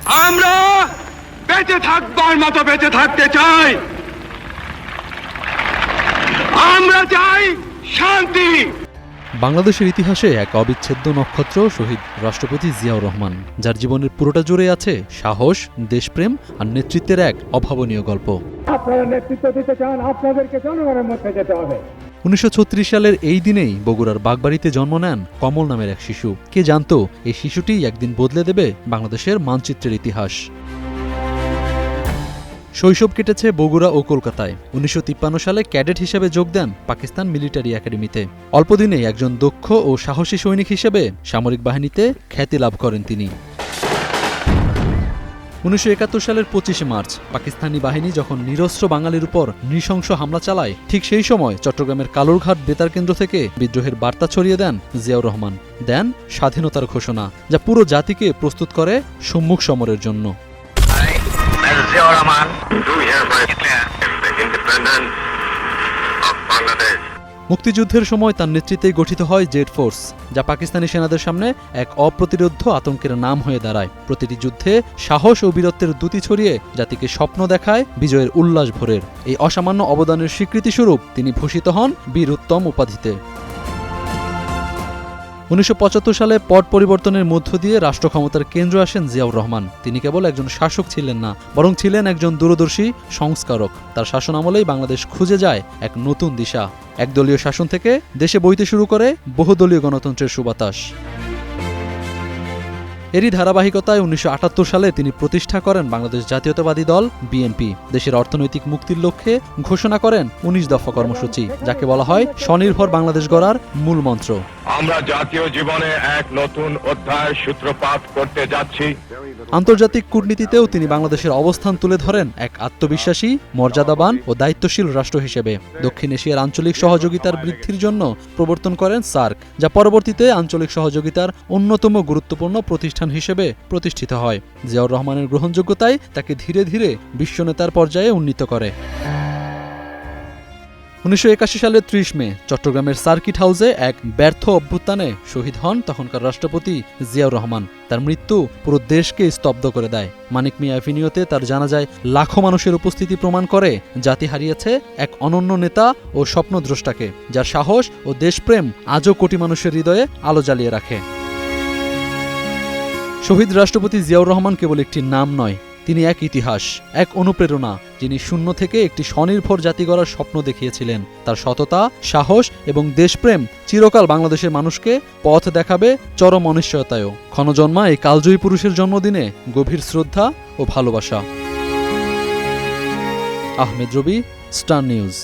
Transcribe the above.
আমরা বেঁচে থাকবার মতো বেঁচে থাকতে চাই। আমরা চাই শান্তি। বাংলাদেশের ইতিহাসে এক অবিচ্ছেদ্য নক্ষত্র শহীদ রাষ্ট্রপতি জিয়াউর রহমান, যার জীবনের পুরোটা জুড়ে আছে সাহস, দেশপ্রেম আর নেতৃত্বের এক অভাবনীয় গল্প। আপনারা নেতৃত্ব দিতে চান, আপনাদেরকে জনগণের মধ্যে যেতে হবে। 1936 সালের এই দিনেই বগুড়ার বাগবাড়িতে জন্ম নেন কমল নামের এক শিশু। কে জানতো এই শিশুটি একদিন বদলে দেবে বাংলাদেশের মানচিত্রের ইতিহাস। শৈশব কেটেছে বগুড়া ও কলকাতায়। 1953 সালে ক্যাডেট হিসেবে যোগ দেন পাকিস্তান মিলিটারি একাডেমিতে। অল্পদিনেই একজন দক্ষ ও সাহসী সৈনিক হিসেবে সামরিক বাহিনীতে খ্যাতি লাভ করেন তিনি। 1971 সালের 25 মার্চ পাকিস্তানি বাহিনী যখন নিরস্ত্র বাঙালির উপর নৃশংস হামলা চালায়, ঠিক সেই সময় চট্টগ্রামের কালুরঘাট বেতার কেন্দ্র থেকে বিদ্রোহের বার্তা ছড়িয়ে দেন জিয়াউর রহমান। দেন স্বাধীনতার ঘোষণা, যা পুরো জাতিকে প্রস্তুত করে সম্মুখ সমরের জন্য। মুক্তিযুদ্ধের সময় তার নেতৃত্বে গঠিত হয় জেড ফোর্স, যা পাকিস্তানি সেনাদের সামনে এক অপ্রতিরোধ্য আতঙ্কের নাম হয়ে দাঁড়ায়। প্রতিটি যুদ্ধে সাহস ও বীরত্বের দ্যুতি ছড়িয়ে জাতিকে স্বপ্ন দেখায় বিজয়ের উল্লাস ভোরের। এই অসামান্য অবদানের স্বীকৃতিস্বরূপ তিনি ভূষিত হন বীর উত্তম উপাধিতে। 1975 সালে পট পরিবর্তনের মধ্য দিয়ে রাষ্ট্র ক্ষমতার কেন্দ্র আসেন জিয়াউর রহমান। তিনি কেবল একজন শাসক ছিলেন না, বরং ছিলেন একজন দূরদর্শী সংস্কারক। তার শাসনামলেই বাংলাদেশ খুঁজে যায় এক নতুন দিশা। একদলীয় শাসন থেকে দেশে বইতে শুরু করে বহুদলীয় গণতন্ত্রের সুবাতাস। এরই ধারাবাহিকতায় 1978 সালে তিনি প্রতিষ্ঠা করেন বাংলাদেশ জাতীয়তাবাদী দল বিএনপি। দেশের অর্থনৈতিক মুক্তির লক্ষ্যে ঘোষণা করেন 19 দফা কর্মসূচি, যাকে বলা হয় স্বনির্ভর বাংলাদেশ গড়ার মূল মন্ত্র। আমরা জাতীয় জীবনে এক নতুন অধ্যায়ের সূত্রপাত করতে যাচ্ছি। আন্তর্জাতিক কূটনীতিতেও তিনি বাংলাদেশের অবস্থান তুলে ধরেন এক আত্মবিশ্বাসী, মর্যাদাবান ও দায়িত্বশীল রাষ্ট্র হিসেবে। দক্ষিণ এশিয়ার আঞ্চলিক সহযোগিতার বৃদ্ধির জন্য প্রবর্তন করেন সার্ক, যা পরবর্তীতে আঞ্চলিক সহযোগিতার অন্যতম গুরুত্বপূর্ণ প্রতিষ্ঠান হিসেবে প্রতিষ্ঠিত হয়। জিয়াউর রহমানের গ্রহণযোগ্যতাই তাকে ধীরে ধীরে বিশ্বনেতার পর্যায়ে উন্নীত করে। 1981 সালের 30 মে চট্টগ্রামের সার্কিট হাউসে এক ব্যর্থ অভ্যুত্থানে শহীদ হন তখনকার রাষ্ট্রপতি জিয়াউর রহমান। তার মৃত্যু পুরো দেশকে স্তব্ধ করে দেয়। মানিক মিয়া অ্যাভিনিউতে তার জানাজায় লাখো মানুষের উপস্থিতি প্রমাণ করে জাতি হারিয়েছে এক অনন্য নেতা ও স্বপ্নদ্রষ্টাকে, যার সাহস ও দেশপ্রেম আজও কোটি মানুষের হৃদয়ে আলো জ্বালিয়ে রাখে। শহীদ রাষ্ট্রপতি জিয়াউর রহমান কেবল একটি নাম নয়, তিনি এক ইতিহাস, এক অনুপ্রেরণা, যিনি শূন্য থেকে একটি স্বনির্ভর জাতি গড়ার স্বপ্ন দেখিয়েছিলেন। তার সততা, সাহস এবং দেশপ্রেম চিরকাল বাংলাদেশের মানুষকে পথ দেখাবে চরম অনিশ্চয়তায়ও। ক্ষণজন্মা এই কালজয়ী পুরুষের জন্মদিনে গভীর শ্রদ্ধা ও ভালোবাসা। আহমেদ রবি, স্টার নিউজ।